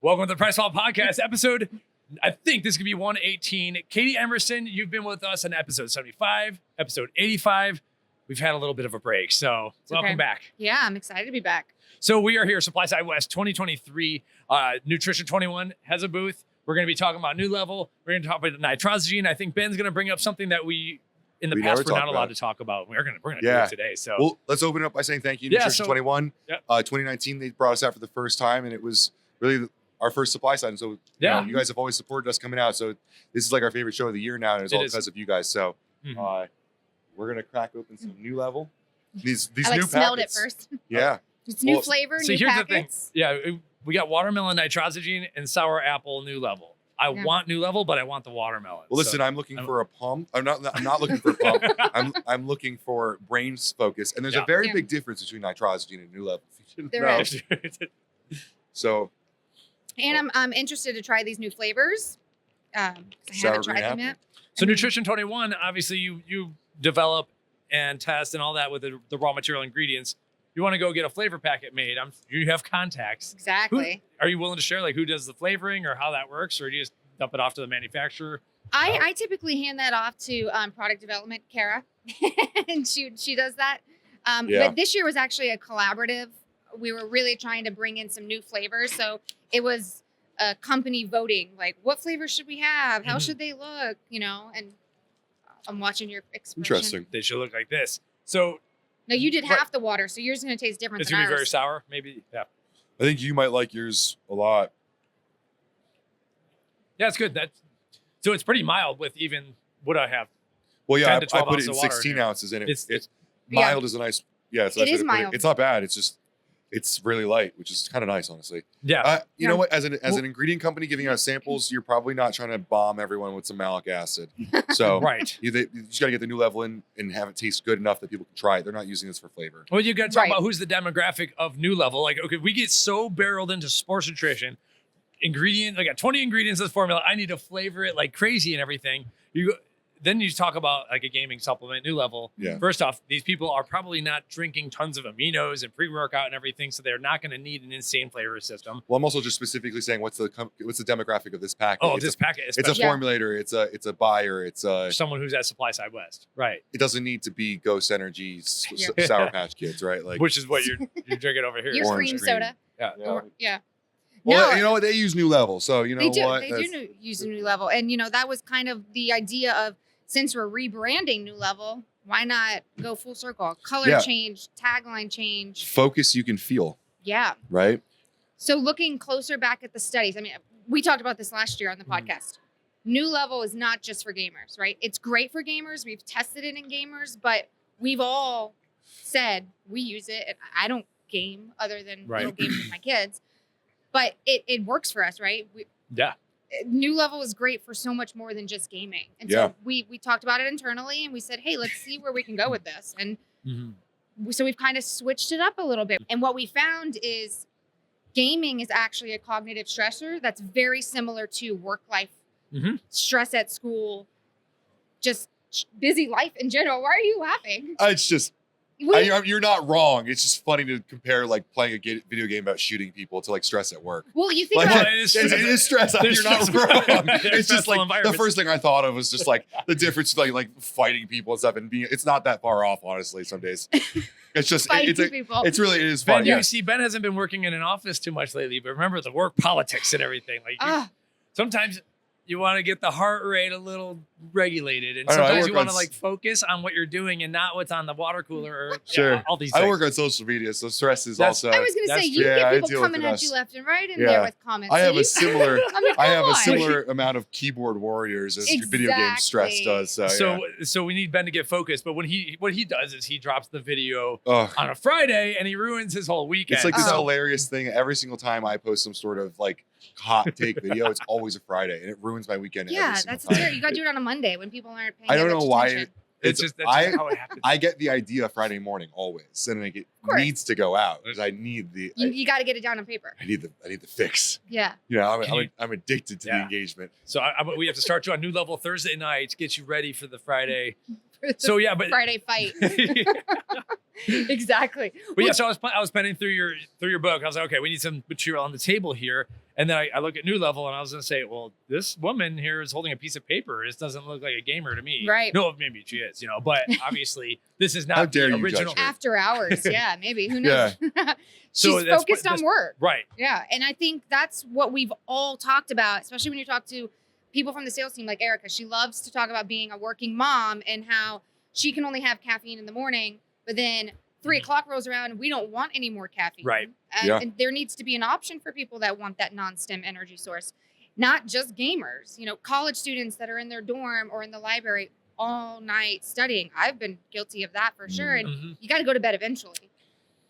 Welcome to the PricePlow Podcast episode. I think this could be 118. Katie Emerson, you've been with us on episode 75, episode 85. We've had a little bit of a break, so welcome back. Yeah, I'm excited to be back. So we are here, SupplySide West 2023. Nutrition21 has a booth. We're going to be talking about nooLVL. We're going to talk about Retargeting. I think Ben's going to bring up something that we past we're not allowed to talk about. We're going to do it today. So well, let's open it up by saying thank you, Nutrition21. 2019, they brought us out for the first time, and it was really our first supply side. And so you guys have always supported us coming out. So this is like our favorite show of the year now, and it's all because of you guys. So we're going to crack open some nooLVL. These I new smelled packets. it first. Yeah. It's new flavor, so new here's packets. The thing. Yeah, we got watermelon Retargeting and sour apple nooLVL. I want nooLVL, but I want the watermelon. Well, listen, I'm looking for a pump. I'm not looking for a pump. I'm looking for brain focus. And there's a very big difference between Retargeting and nooLVL. There is. So. And I'm interested to try these new flavors. I haven't tried them yet. So Nutrition21, obviously you develop and test and all that with the raw material ingredients. You want to go get a flavor packet made. You have contacts. Exactly. Are you willing to share like who does the flavoring or how that works, or do you just dump it off to the manufacturer? I typically hand that off to product development, Kara, and she does that. But this year was actually a collaborative. We were really trying to bring in some new flavors. So it was a company voting, like what flavors should we have? How should they look? And I'm watching your expression. Interesting. They should look like this. So no, you did half the water, so yours is going to taste different. It's going to be very sour, maybe. Yeah. I think you might like yours a lot. Yeah, it's good. So it's pretty mild with even what I have. Well, yeah, I put it in 16 ounces in it. It's mild is a nice. Yeah, it is mild. It's not bad. It's really light, which is kind of nice, honestly. Yeah. You know what? As an ingredient company giving out samples, you're probably not trying to bomb everyone with some malic acid. So you just got to get the nooLVL in and have it taste good enough that people can try it. They're not using this for flavor. Well, you got to talk about who's the demographic of nooLVL. Like, okay, we get so barreled into sports nutrition. I got 20 ingredients in this formula. I need to flavor it like crazy and everything. Then you talk about like a gaming supplement, nooLVL. Yeah. First off, these people are probably not drinking tons of aminos and pre-workout and everything, so they're not going to need an insane flavor system. Well, I'm also just specifically saying what's the demographic of this packet. Oh, this packet. It's a formulator. It's a buyer. It's someone who's at SupplySide West. Right. It doesn't need to be Ghost Energy Sour Patch Kids, right? Like which is what you're drinking over here. Your cream soda. Yeah. Well, you know what? They use nooLVL, so you know what? They do use a nooLVL, and that was kind of the idea of, since we're rebranding nooLVL, why not go full circle? Color change, tagline change. Focus you can feel. Yeah. Right? So looking closer back at the studies, I mean, we talked about this last year on the podcast. nooLVL is not just for gamers, right? It's great for gamers. We've tested it in gamers, but we've all said we use it. I don't game other than little games with my kids, but it works for us, right? nooLVL is great for so much more than just gaming. And so we talked about it internally and we said, hey, let's see where we can go with this. And so we've kind of switched it up a little bit. And what we found is gaming is actually a cognitive stressor that's very similar to work life, stress at school, just busy life in general. Why are you laughing? It's just, you're not wrong. It's just funny to compare like playing a video game about shooting people to like stress at work. Well, you think it is stress. You're not wrong. It's just like the first thing I thought of was just like the difference like fighting people and stuff, and it's not that far off, honestly. Some days it's just it is fun. You see, Ben hasn't been working in an office too much lately, but remember the work politics and everything. Like sometimes you want to get the heart rate a little regulated, and sometimes you want to like focus on what you're doing and not what's on the water cooler or all these things. I work on social media, so stress is also. I was going to say you get people coming at you left and right in there with comments. I have a similar. I have a similar amount of keyboard warriors as video game stress does. So we need Ben to get focused. But what he does is he drops the video on a Friday and he ruins his whole weekend. It's like this hilarious thing. Every single time I post some sort of like hot take video, it's always a Friday, and it ruins my weekend. Yeah, that's terrible. You got to do it on a Monday when people aren't paying. I don't know why. Attention. That's just how it happens. I get the idea Friday morning always, and like it needs to go out because I need the. You got to get it down on paper. I need the fix. Yeah. I'm addicted to the engagement. So we have to start you on nooLVL Thursday night to get you ready for the Friday. Friday fight. Exactly. But so I was penning through your book. I was like, okay, we need some material on the table here. And then I look at nooLVL and I was going to say, well, this woman here is holding a piece of paper. This doesn't look like a gamer to me. Right. No, maybe she is, but obviously this is How not dare the you original. judge her? After hours. Yeah, maybe. Who knows? So She's focused on work. Right. Yeah. And I think that's what we've all talked about, especially when you talk to people from the sales team like Erica. She loves to talk about being a working mom and how she can only have caffeine in the morning, but then 3 o'clock rolls around and we don't want any more caffeine. Right. And there needs to be an option for people that want that non-STEM energy source, not just gamers, college students that are in their dorm or in the library all night studying. I've been guilty of that for sure. And you got to go to bed eventually.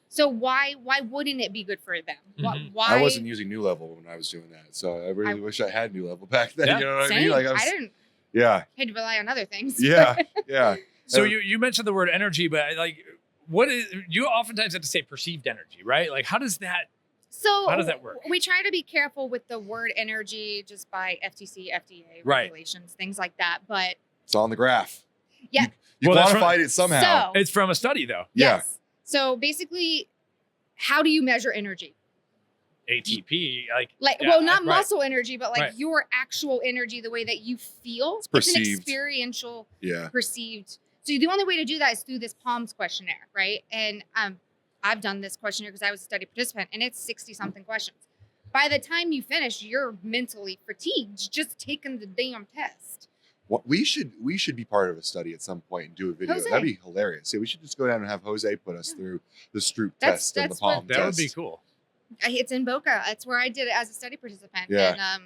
So why wouldn't it be good for them? Why? I wasn't using nooLVL when I was doing that, so I really wish I had nooLVL back then. Yeah. You know what Same. I mean? Like I didn't. Yeah. Had to rely on other things. Yeah. Yeah. So you mentioned the word energy, but like, what is, you oftentimes have to say perceived energy, right? Like, how does that work? We try to be careful with the word energy just by FTC, FDA regulations, things like that. But it's on the graph. Yeah. You quantified it somehow. It's from a study, though. Yeah. Yes. So basically, how do you measure energy? ATP, not muscle energy, but your actual energy, the way that you feel. It's perceived. It's an experiential, Yeah. perceived. So the only way to do that is through this PALMS questionnaire, right? And I've done this questionnaire because I was a study participant, and it's 60-something questions. By the time you finish, you're mentally fatigued just taking the damn test. What we should be part of a study at some point and do a video. Jose. That'd be hilarious. Yeah, we should just go down and have Jose put us through the Stroop test and the Palm test. That would be cool. It's in Boca. That's where I did it as a study participant. Yeah.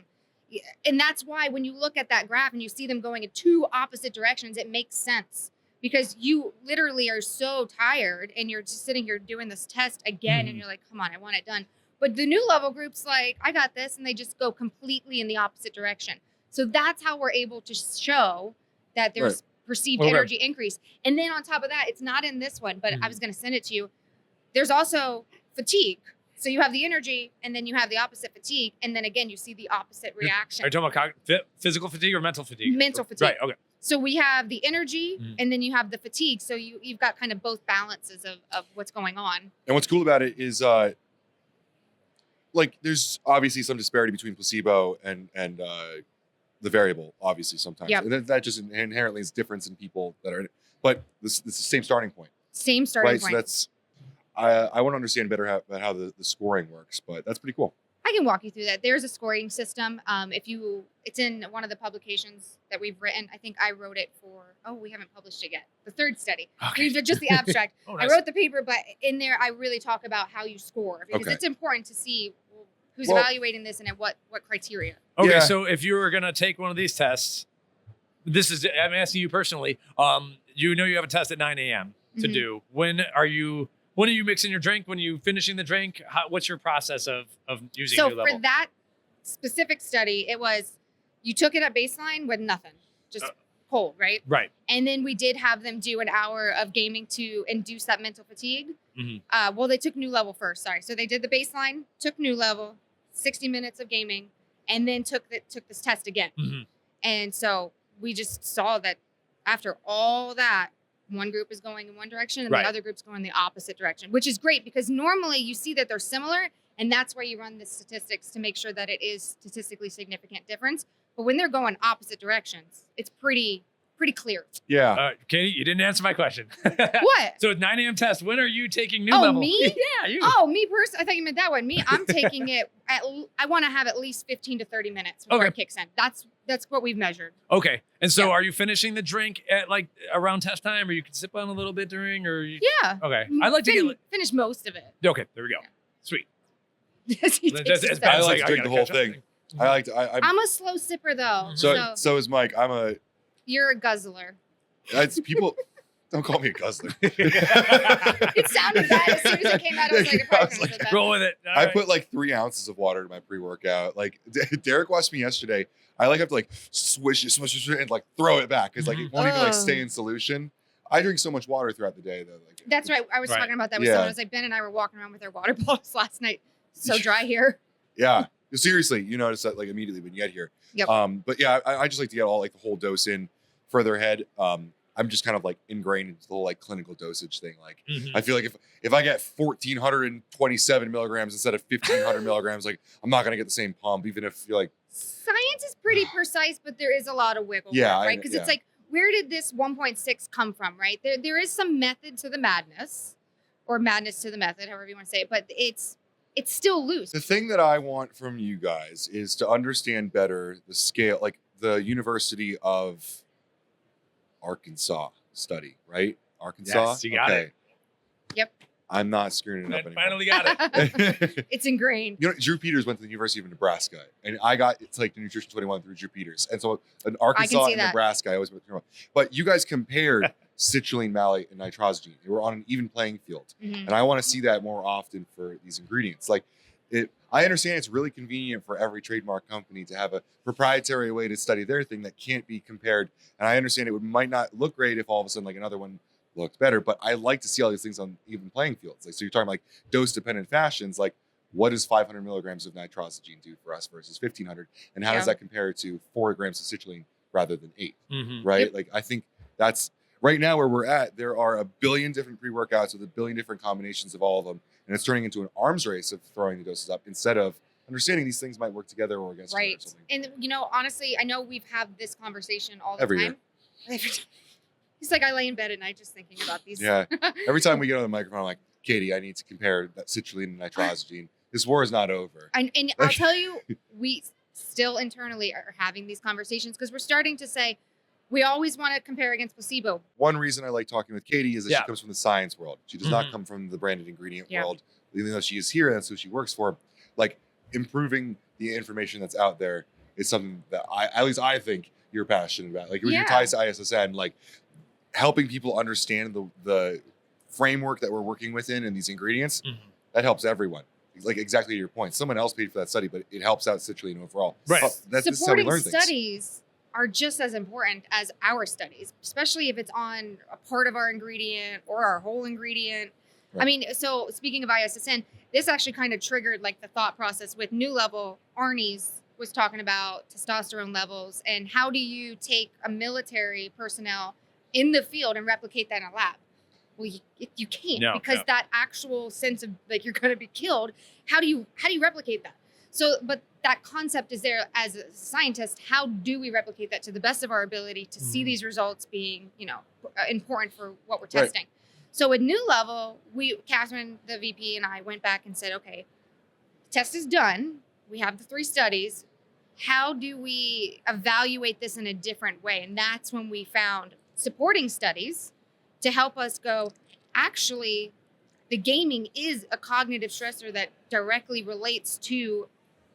And that's why when you look at that graph and you see them going in two opposite directions, it makes sense. Because you literally are so tired and you're just sitting here doing this test again and you're like, come on, I want it done. But the nooLVL group's like, I got this. And they just go completely in the opposite direction. So that's how we're able to show that there's perceived energy increase. And then on top of that, it's not in this one, but I was going to send it to you. There's also fatigue. So you have the energy and then you have the opposite fatigue. And then again, you see the opposite reaction. Are you talking about physical fatigue or mental fatigue? Mental fatigue. Right. Okay. So we have the energy and then you have the fatigue. So you've got kind of both balances of what's going on. And what's cool about it is there's obviously some disparity between placebo and the variable, obviously sometimes. Yep. And that just inherently is difference in people that are in it. But this is the same starting point. Same starting point. So that's, I want to understand better about how the scoring works, but that's pretty cool. I can walk you through that. There's a scoring system. It's in one of the publications that we've written. I think I wrote it we haven't published it yet. The third study. Okay. Just the abstract. Nice. I wrote the paper, but in there I really talk about how you score because it's important to see who's evaluating this and at what criteria. Okay, Yeah. so if you were going to take one of these tests, I'm asking you personally, you have a test at 9 a.m. to do. When are you mixing your drink? When are you finishing the drink? What's your process of using nooLVL? So for that specific study, it was you took it at baseline with nothing, just cold, right? Right. And then we did have them do an hour of gaming to induce that mental fatigue. They took nooLVL first. Sorry. So they did the baseline, took nooLVL, 60 minutes of gaming, and then took this test again. And so we just saw that after all that, one group is going in one direction and the other group's going the opposite direction, which is great because normally you see that they're similar and that's where you run the statistics to make sure that it is statistically significant difference. But when they're going opposite directions, it's pretty clear. Yeah. Katie, you didn't answer my question. What? So it's 9 a.m. test. When are you taking nooLVL? Oh, me? Yeah, you. Oh, me personally? I thought you meant that one. Me, I'm taking it I want to have at least 15 to 30 minutes before it kicks in. That's what we've measured. Okay. And so are you finishing the drink at around test time or you can sip on a little bit during or you... Yeah. Okay. I'd like to finish most of it. Okay, there we go. Yeah. Sweet. I like to drink the whole thing. I'm a slow sipper though. So is Mike. You're a guzzler. That's people. Don't call me a guzzler. It sounded bad as soon as it came out. I was like, roll with it. I put 3 ounces of water in my pre-workout. Derek watched me yesterday. I have to swish it and throw it back because it won't even stay in solution. I drink so much water throughout the day though. That's right. I was talking about that with someone. I was like, Ben and I were walking around with our water bottles last night. So dry here. Yeah. Seriously, you notice that immediately when you get here. Yep. But yeah, I just like to get all the whole dose in further ahead. I'm just kind of like ingrained into the whole like clinical dosage thing. Like I feel like if I get 1,427 milligrams instead of 1,500 milligrams, like I'm not gonna get the same pump, even if you're like. Science is pretty precise, but there is a lot of wiggle room, right? Because it's like, where did this 1.6 come from, right? There is some method to the madness, or madness to the method, however you want to say it, but it's still loose. The thing that I want from you guys is to understand better the scale, like the University of Arkansas study, right? Arkansas? Yes, you got it. Yep. I'm not screwing it up anymore. Finally got it. It's ingrained. You know, Drew Peters went to the University of Nebraska, and I got it's like the Nutrition21 through Drew Peters. And so in Arkansas and Nebraska, I always went through. But you guys compared citrulline, malate, and nitrosamine. They were on an even playing field. And I want to see that more often for these ingredients. Like I understand it's really convenient for every trademark company to have a proprietary way to study their thing that can't be compared. And I understand it might not look great if all of a sudden like another one looked better, but I like to see all these things on even playing fields. Like, so you're talking like dose dependent fashions, like what does 500 milligrams of nitrosamine do for us versus 1,500? And how does that compare to 4 grams of citrulline rather than 8, right? Like, I think that's right now where we're at. There are a billion different pre-workouts with a billion different combinations of all of them. And it's turning into an arms race of throwing the doses up instead of understanding these things might work together or against each other or something. And, you know, honestly, I know we've had this conversation all the Every time. Year. It's like I lay in bed at night just thinking about these. Yeah. Every time we get on the microphone, I'm like, Katie, I need to compare that citrulline and nitrosamine. This war is not over. And I'll tell you, we still internally are having these conversations because we're starting to say, we always want to compare against placebo. One reason I like talking with Katie is that she comes from the science world. She does not come from the branded ingredient world, even though she is here and that's who she works for. Like, improving the information that's out there is something that at least I think you're passionate about. Like, with your ties to ISSN, like helping people understand the framework that we're working within and these ingredients, that helps everyone. Like, exactly to your point. Someone else paid for that study, but it helps out citrulline overall. Right. This is how we learn things. Studies are just as important as our studies, especially if it's on a part of our ingredient or our whole ingredient. Right. I mean, so speaking of ISSN, this actually kind of triggered like the thought process with nooLVL. Arnie's was talking about testosterone levels and how do you take a military personnel in the field and replicate that in a lab? Well, you can't because that actual sense of like you're going to be killed. How do you replicate that? So, but that concept is there as a scientist. How do we replicate that to the best of our ability to see these results being, you know, important for what we're testing? Right. So with nooLVL, Catherine, the VP, and I went back and said, okay, the test is done. We have the 3 studies. How do we evaluate this in a different way? And that's when we found supporting studies to help us go, actually, the gaming is a cognitive stressor that directly relates to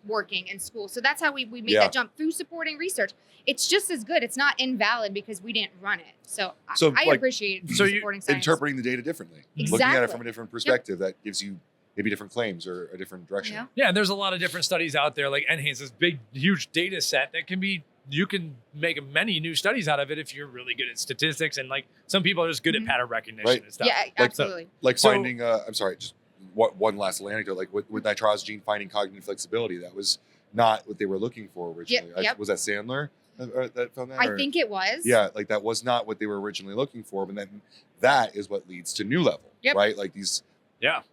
working in school. So that's how we made that jump through supporting research. It's just as good. It's not invalid because we didn't run it. So I like, appreciate supporting science. Interpreting the data differently. Exactly. Looking at it from a different perspective that gives you maybe different claims or a different direction. Yeah, and there's a lot of different studies out there. Like NHANES, this big, huge data set that can be, you can make many new studies out of it if you're really good at statistics. And like some people are just good at pattern recognition and stuff. Yeah, absolutely. Like finding, I'm sorry, just one last little anecdote. Like with nitrosamine finding cognitive flexibility, that was not what they were looking for originally. Was that Sandler that found that? I think it was. Yeah, like that was not what they were originally looking for. But then that is what leads to nooLVL, right? Like these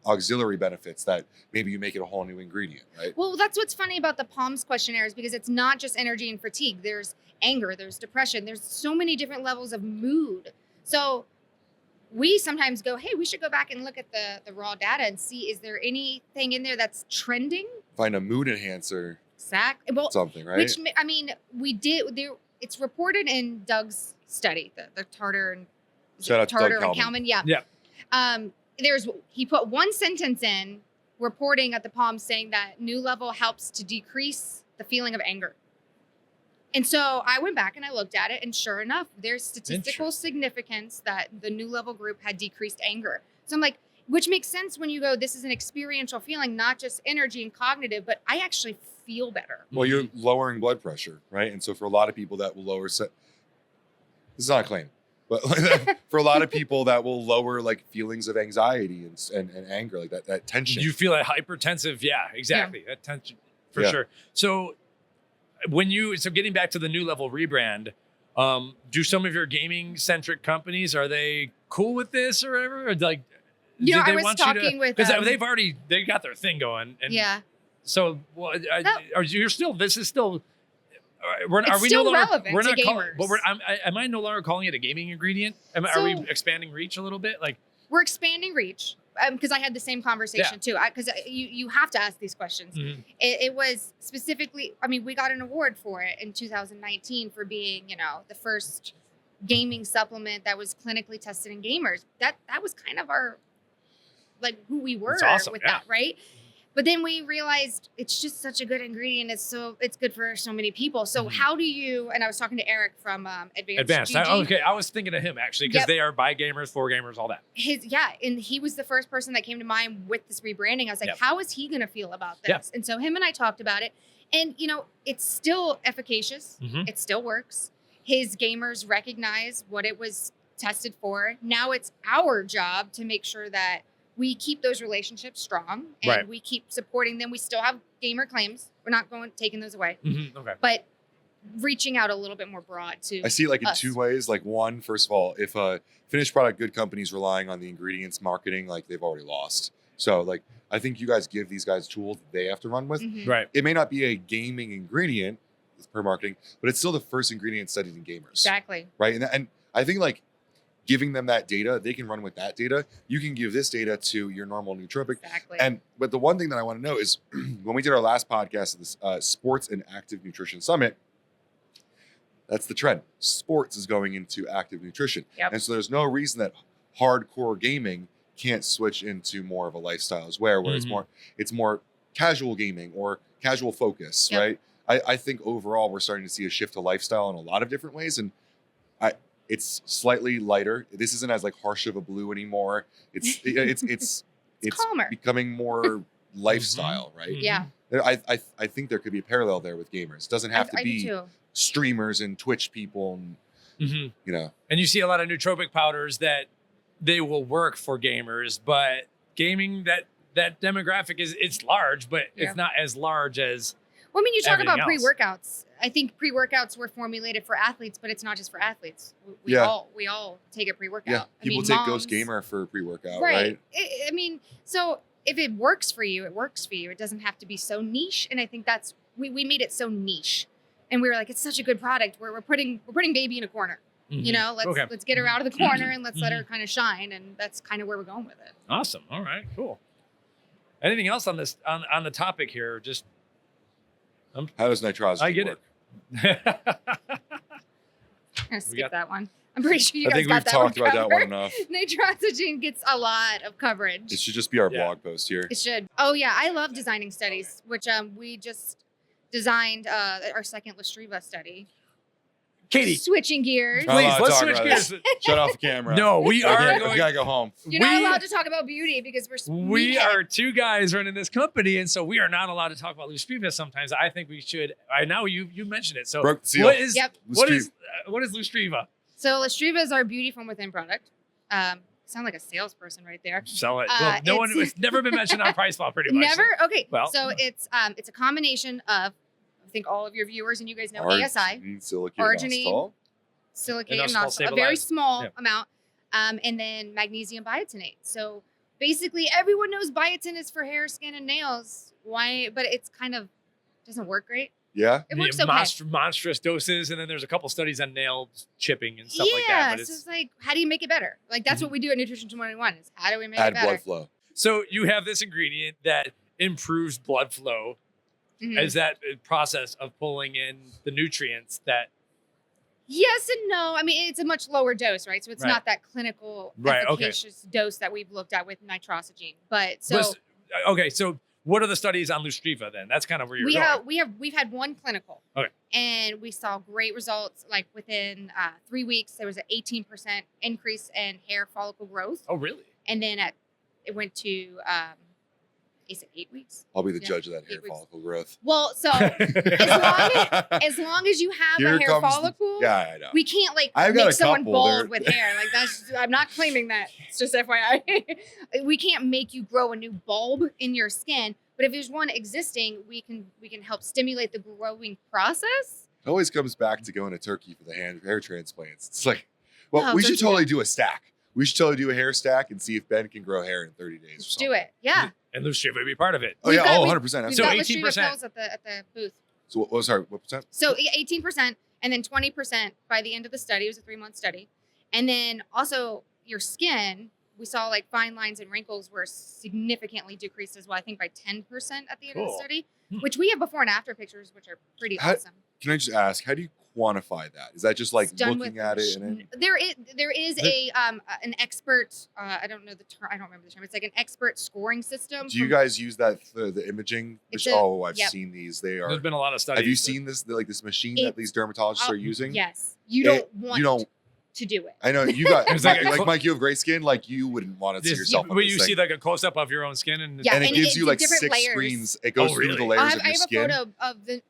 auxiliary benefits that maybe you make it a whole new ingredient, right? Well, that's what's funny about the PALMS questionnaires because it's not just energy and fatigue. There's anger, there's depression, there's so many different levels of mood. So we sometimes go, hey, we should go back and look at the raw data and see, is there anything in there that's trending? Find a mood enhancer. Exactly. Well, something, right? Which, I mean, we did, it's reported in Doug's study, the Tartar and Shout out to Tartar Doug and Kalman. Yeah. He put one sentence in reporting at the PALM saying that nooLVL helps to decrease the feeling of anger. And so I went back and I looked at it, and sure enough, there's statistical significance that the nooLVL group had decreased anger. So I'm like, which makes sense when you go, this is an experiential feeling, not just energy and cognitive, but I actually feel better. Well, you're lowering blood pressure, right? And so for a lot of people that will lower, this is not a claim, but for a lot of people that will lower like feelings of anxiety and anger, like that tension. You feel that hypertensive. Yeah, exactly. That tension for sure. So getting back to the nooLVL rebrand, Do some of your gaming centric companies, are they cool with this or whatever? Or like, you know, do they I was want talking with because they got their thing going. And yeah. So are you're still? This is still. It's still no longer, relevant we're to not gamers. But am I no longer calling it a gaming ingredient? Are we expanding reach a little bit? Like we're expanding reach because I had the same conversation too. Because you have to ask these questions. Mm-hmm. It was specifically. I mean, we got an award for it in 2019 for being, the first gaming supplement that was clinically tested in gamers. That was kind of our who we were with that, right? But then we realized it's just such a good ingredient. It's good for so many people. So how do you? And I was talking to Eric from Advanced. Okay, I was thinking of him actually because they are by gamers, for gamers, all that. And he was the first person that came to mind with this rebranding. I was like, how is he going to feel about this? Yep. And so him and I talked about it, and it's still efficacious. Mm-hmm. It still works. His gamers recognize what it was tested for. Now it's our job to make sure that we keep those relationships strong and we keep supporting them. We still have gamer claims. We're not taking those away. Mm-hmm. Okay. But reaching out a little bit more broad to I see it in two ways. One, first of all, if a finished product good company's relying on the ingredients marketing, they've already lost. So I think you guys give these guys tools that they have to run with. Mm-hmm. Right. It may not be a gaming ingredient per marketing, but it's still the first ingredient studied in gamers. Exactly. Right. And I think giving them that data, they can run with that data. You can give this data to your normal nootropic. Exactly. But the one thing that I want to know is when we did our last podcast of this Sports and Active Nutrition Summit, that's the trend. Sports is going into active nutrition. Yep. And so there's no reason that hardcore gaming can't switch into more of a lifestyle as well, where it's more casual gaming or casual focus, right? I think overall we're starting to see a shift to lifestyle in a lot of different ways. And it's slightly lighter. This isn't as harsh of a blue anymore. It's calmer, becoming more lifestyle, right? Yeah. I think there could be a parallel there with gamers. It doesn't have to be streamers and Twitch people, and And you see a lot of nootropic powders that they will work for gamers, but gaming that demographic it's large, but it's not as large as. Well, I mean, you talk about else. Pre-workouts. I think pre-workouts were formulated for athletes, but it's not just for athletes. We all take a pre-workout. Yeah, people take Ghost Gamer for a pre-workout, right? I mean, so if it works for you, it works for you. It doesn't have to be so niche. And I think that's we made it so niche, and we were like, it's such a good product. We're putting baby in a corner. Mm-hmm. Let's get her out of the corner and let's let her kind of shine, and that's kind of where we're going with it. Awesome. All right. Cool. Anything else on this on the topic here? Just. How does nitrogen I get work? I'm gonna skip that one. I'm pretty sure you guys got that one. I think we've talked about that one enough. Nitrogen gets a lot of coverage. It should just be our blog post here. It should. Oh yeah, I love designing studies, which we just designed our second Lustriva study. Katie, switching gears. Please, let's switch gears. Shut off the camera. No, we are going. We gotta go home. You're not allowed to talk about beauty because we are two guys running this company, and so we are not allowed to talk about Lustriva sometimes. I think we should. I know you mentioned it. So broke the seal. What is Lustriva? So Lustriva is our beauty from within product. Sound like a salesperson right there. Sell it. Well, no one. It's never been mentioned on PricePlow, pretty much. Never. Okay. Well, so it's a combination of, I think all of your viewers and you guys know ASI, arginine, silicate, a very small amount, and then magnesium biotinate. So basically, everyone knows biotin is for hair, skin, and nails. Why? But it's kind of doesn't work great. Yeah, it works okay. Monstrous doses, and then there's a couple studies on nail chipping and stuff like that. Yeah, so it's like, how do you make it better? Like that's what we do at Nutrition21 is how do we make it better? Add blood flow. So you have this ingredient that improves blood flow. Mm-hmm. Is that process of pulling in the nutrients that? Yes and no. I mean, it's a much lower dose, right? So it's not that clinical efficacious dose that we've looked at with nitrosogene. But so so what are the studies on Lustriva then? That's kind of where you're going. We've had one clinical. Okay. And we saw great results. Like within 3 weeks, there was an 18% increase in hair follicle growth. Oh, really? And then it went to is it 8 weeks? I'll be the judge of that hair follicle growth. Well, so as long as you have a hair follicle, I know. we can't make someone bald with hair. Like I'm not claiming that. It's just FYI. We can't make you grow a new bulb in your skin. But if there's one existing, we can help stimulate the growing process. It always comes back to going to Turkey for the hair transplants. It's like, well, Oh, we so should totally do a stack. We should totally do a hair stack and see if Ben can grow hair in 30 days. Let's do it. Yeah. And Lustriva would be part of it. Oh, We've yeah. got- Oh, we've- 100%. We've So got 18%. Lustriva pills at the booth. So what was what percent? So 18%, and then 20% by the end of the study. It was a 3-month study. And then also your skin, we saw like fine lines and wrinkles were significantly decreased as well. I think by 10% at the end of the Cool. study, which we have before and after pictures, which are pretty awesome. Can I just ask, how do you quantify that? Is that just like It's done looking with at it? And there is an expert. I don't know the term. I don't remember the term. It's like an expert scoring system. do you guys use that for the imaging? It's I've yep. seen these. They are. There's been a lot of studies. Have you seen this? Like this machine that these dermatologists are using? Yes, you don't want to do it. I know you got It's like, like Mike. You have great skin. Like you wouldn't want to see yourself. on Where this you thing. see like a close up of your own skin, and Yeah, and it and gives it's you like different 6 layers. screens. It goes through really? the layers I of have your a skin. photo of the.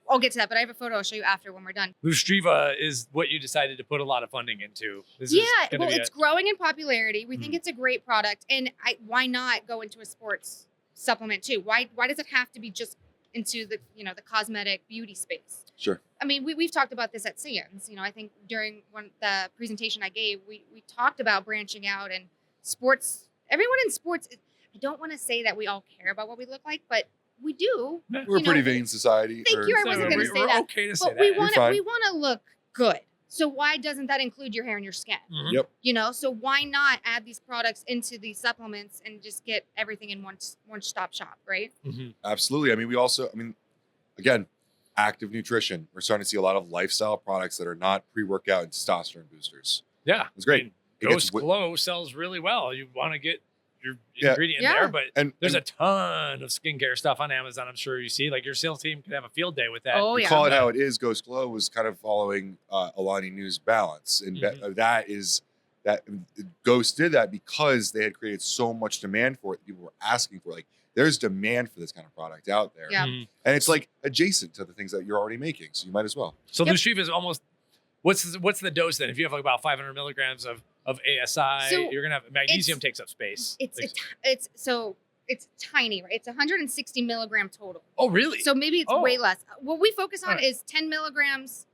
I'll get to that, but I have a photo I'll show you after when we're done. Lustriva is what you decided to put a lot of funding into. This is Yeah, gonna well, be it's growing in popularity. We think Mhm. it's a great product, and why not go into a sports supplement too? Why does it have to be just into the the cosmetic beauty space? Sure. I mean, we've talked about this at Sands. I think during the presentation I gave, we talked about branching out and sports. Everyone in sports, I don't want to say that we all care about what we look like, but we do. We're a pretty vain society. Thank you. I wasn't going to say we're that. okay to say But that. we You're want fine. to look good. So why doesn't that include your hair and your skin? Mhm. Yep. So why not add these products into these supplements and just get everything in one stop shop, right? Mhm. Absolutely. I mean, again, active nutrition. We're starting to see a lot of lifestyle products that are not pre-workout and testosterone boosters. Yeah, It's great. It Ghost gets Glow sells really well. You want to get your Yeah. ingredient Yeah. there, but and there's a ton of skincare stuff on Amazon. I'm sure you see. Like your sales team could have a field day with that. Oh, we yeah. call it how it is. Ghost Glow was kind of following Alani Nu's balance, and that Ghost did that because they had created so much demand for it. People were asking for it. Like there's demand for this kind of product out there, Yeah. Mhm. and it's like adjacent to the things that you're already making, so you might as well. So Yep. Lustriva is almost what's the dose then? If you have like about 500 milligrams of ASI, So you're gonna have magnesium takes up space. It's tiny, right? It's 160 milligram total. Oh really? So maybe it's Oh. way less. What we focus on Alright. is 10 milligrams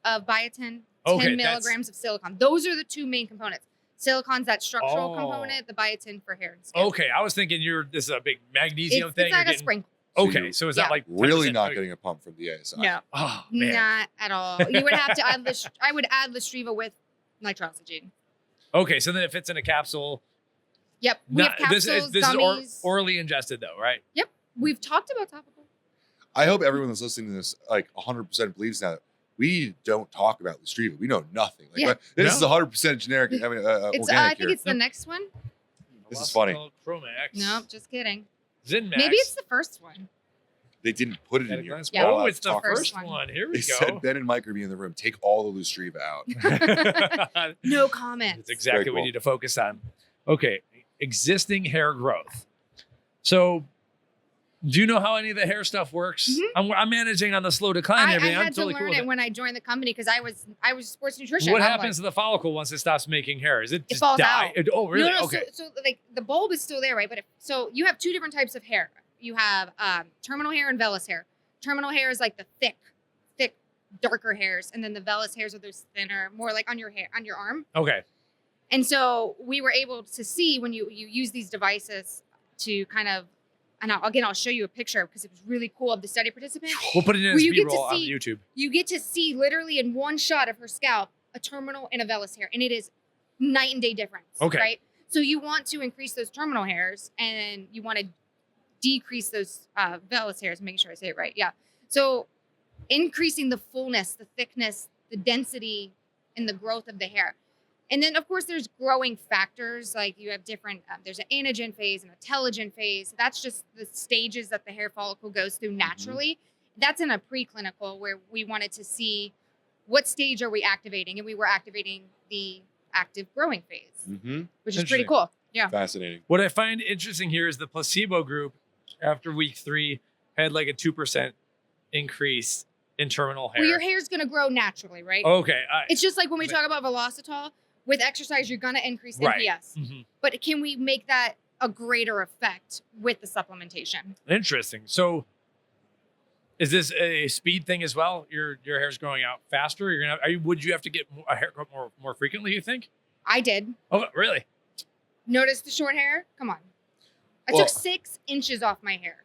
of biotin, 10 Okay, milligrams of silicon. Those are the two main components. Silicon's that structural Oh. component, the biotin for hair and skin. Okay, I was thinking this is a big magnesium It's thing. like You're a getting- sprinkle. So Okay, you- so is yeah. that like Really 10%? not Okay. getting a pump from the ASI. No, Oh man. not at all. You would have to add I would add Lustriva with nitrosogene. Okay, so then it fits in a capsule. Yep. We have capsules, this is gummies. orally ingested though, right? We've talked about topical. I hope everyone that's listening to this, like 100% believes now that we don't talk about Lustriva. We know nothing. Like, Yeah. this No. is 100% generic. I mean, It's organic I think here. it's the next one. This is funny. Chromax. No, just kidding. Zinmax. Maybe it's the first one. They didn't put it At a in here. glance. Yeah. We're Oh, allowed it's to the talk first First one. one. Here They we said go. Ben and Mike are be in the room. Take all the Lustriva out. No comments. That's exactly Very what we cool. need to focus on. Okay, existing hair growth. So, do you know how any of the hair stuff works? Mhm. I'm managing on the slow decline. I and everything. I'm had to totally learn cool with it when I joined the company because I was sports nutrition. What I'm happens to the follicle once it stops making hair? Is it just falls die? out. Oh, really? No, Okay. So like the bulb is still there, right? But so you have two different types of hair. You have terminal hair and vellus hair. Terminal hair is like the thick, darker hairs, and then the vellus hairs are those thinner, more like on your hair, on your arm. Okay. And so we were able to see when you use these devices to kind of, and I'll show you a picture because it was really cool of the study participant. We'll put it in Where as you get to B-roll on see- YouTube. You get to see literally in one shot of her scalp a terminal and a vellus hair, and it is night and day difference. Okay. Right. So you want to increase those terminal hairs, and you want to decrease those vellus hairs. Make sure I say it right. Yeah. So increasing the fullness, the thickness, the density, and the growth of the hair. And then, of course, there's growing factors. Like you have different, there's an anagen phase and a telogen phase. That's just the stages that the hair follicle goes through naturally. That's in a preclinical where we wanted to see what stage are we activating. And we were activating the active growing phase, Mm-hmm. which is pretty Interesting. cool. Yeah. Fascinating. What I find interesting here is the placebo group after week 3 had like a 2% increase in terminal hair. Well, your hair's going to grow naturally, right? Okay. It's just like when we talk about velocitol, with exercise, you're going to increase Right. NPS. Mhm. But can we make that a greater effect with the supplementation? Interesting. So Is this a speed thing as well? Your hair's growing out faster. Would you have to get a haircut more frequently, you think? I did. Oh, really? Notice the short hair? Come on. I took 6 inches off my hair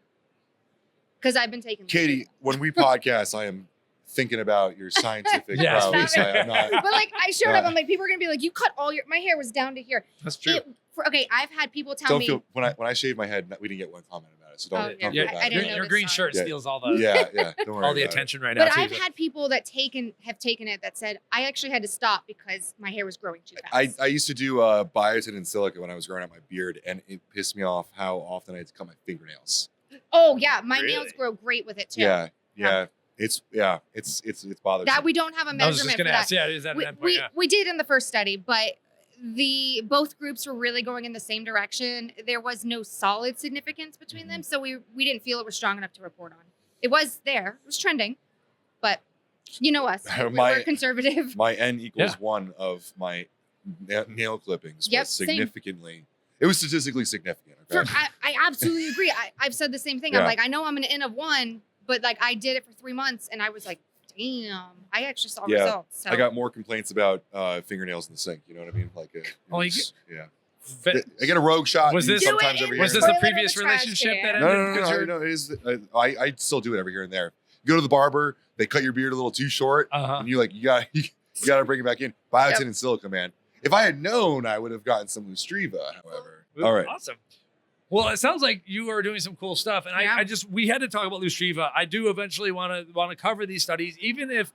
because I've been taking. Katie, when we podcast, I am thinking about your scientific prowess. I'm not. But like, I showed up. I'm like, people are gonna be like, you cut all my hair was down to here. That's true. I've had people tell me. When I shaved my head, we didn't get one comment about it. So don't feel bad. I didn't your green shirt steals all the Don't worry all the attention right now. But I've had people that have taken it that said I actually had to stop because my hair was growing too fast. I used to do biotin and silica when I was growing out my beard, and it pissed me off how often I had to cut my fingernails. Oh yeah, my nails grow great with it too. Yeah. It's bothersome. That we don't have a measurement. I was just gonna ask. That. Is that an endpoint? We did in the first study, but both groups were really going in the same direction. There was no solid significance between them, so we didn't feel it was strong enough to report on. It was there. It was trending, but you know us. We're conservative. My N equals 1 of my nail clippings was significantly. Same. It was statistically significant. Okay? I absolutely agree. I've said the same thing. I'm like, I know I'm an N of 1, but like I did it for 3 months, and I was like, damn, I actually saw results. So. I got more complaints about fingernails in the sink. You know what I mean? Like, I get a rogue shot. Was this sometimes every year? Was this a previous relationship that ended? No. It is. I still do it every here and there. You go to the barber, they cut your beard a little too short, and you gotta bring it back in. Biotin and silica, man. If I had known, I would have gotten some Lustriva. However, all right, awesome. Well, it sounds like you are doing some cool stuff, and we had to talk about Lustriva. I do eventually want to cover these studies, even if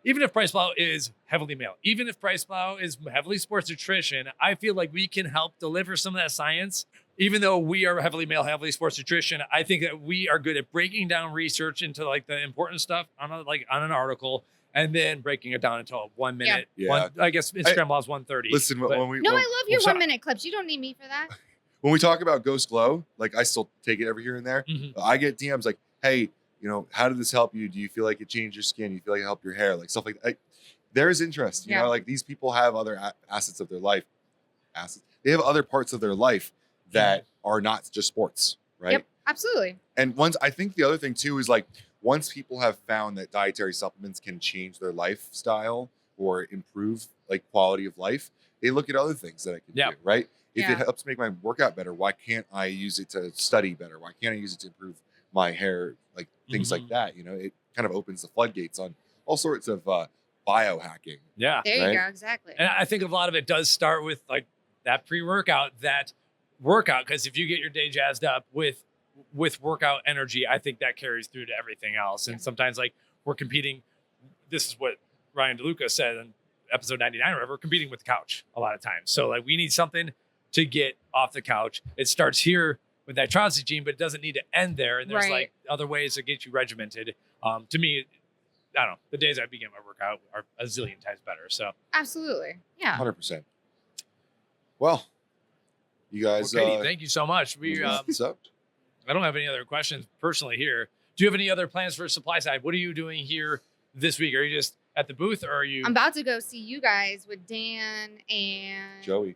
PricePlow is heavily male, even if PricePlow is heavily sports nutrition. I feel like we can help deliver some of that science. Even though we are heavily male, heavily sports nutrition, I think that we are good at breaking down research into like the important stuff on an article, and then breaking it down into a 1 minute. I guess Instagram allows 1:30. Listen, I love your 1 minute clips. You don't need me for that. When we talk about Ghost Glow, like I still take it every here and there. I get DMs like, hey, how did this help you? Do you feel like it changed your skin? Do you feel like it helped your hair? Like stuff like that. There is interest. You know, like these people have other assets of their life. They have other parts of their life that are not just sports, right? Yep, absolutely. And I think the other thing too is like, once people have found that dietary supplements can change their lifestyle or improve like quality of life, they look at other things that it can do, right? If it helps make my workout better, why can't I use it to study better? Why can't I use it to improve my hair? Like things like that, it kind of opens the floodgates on all sorts of biohacking. Yeah. There you go. Exactly. And I think a lot of it does start with like that pre-workout, because if you get your day jazzed up with workout energy, I think that carries through to everything else. And sometimes like we're competing. This is what Ryan DeLuca said in episode 99, or whatever, we're competing with the couch a lot of times. So like we need something to get off the couch. It starts here with nitroxygen, but it doesn't need to end there. And there's like other ways to get you regimented. To me, I don't know, the days I begin my workout are a zillion times better. So absolutely. Yeah. 100%. Well, you guys, Katie, thank you so much. I don't have any other questions personally here. Do you have any other plans for SupplySide? What are you doing here this week? Are you just at the booth, or are you? I'm about to go see you guys with Dan and Joey.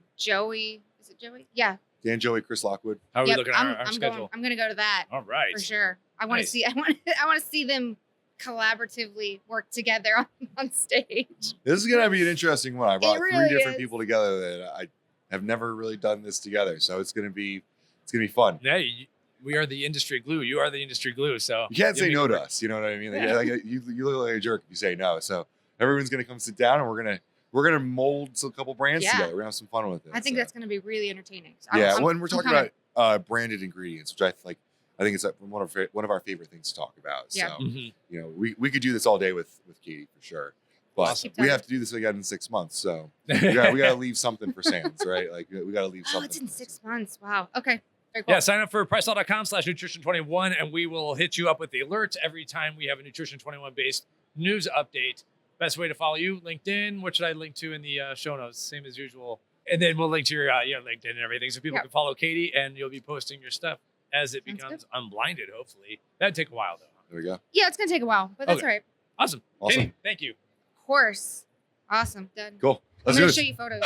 Is it Joey? Yeah. Dan, Joey, Chris Lockwood. How are we looking at our schedule? I'm going to go to that. All right. For sure. I want to see. I want to see them collaboratively work together on stage. This is going to be an interesting one. I brought three different people together that I have never really done this together, so it's going to be fun. Yeah. We are the industry glue. You are the industry glue. So you can't say no to us. You know what I mean? Like, you look like a jerk if you say no. So everyone's going to come sit down, and we're gonna mold a couple brands together. We're gonna have some fun with it. I think that's going to be really entertaining. So when we're talking about branded ingredients, which I think it's one of our favorite things to talk about. So we could do this all day with Katie for sure. But we have to do this again in 6 months. So we got to leave something for Sands, right? Like we got to leave something. Oh, it's in 6 months. Wow. Okay. Very cool. Yeah, sign up for PricePlow.com/Nutrition21, and we will hit you up with the alerts every time we have a Nutrition21 based news update. Best way to follow you, LinkedIn. What should I link to in the show notes? Same as usual. And then we'll link to your LinkedIn and everything, so people can follow Katie, and you'll be posting your stuff as it becomes unblinded, hopefully. That'd take a while, though. There we go. Yeah, it's going to take a while, but that's all right. Awesome. Katie, thank you. Of course. Awesome. Done. Cool. I'm going to show you photos.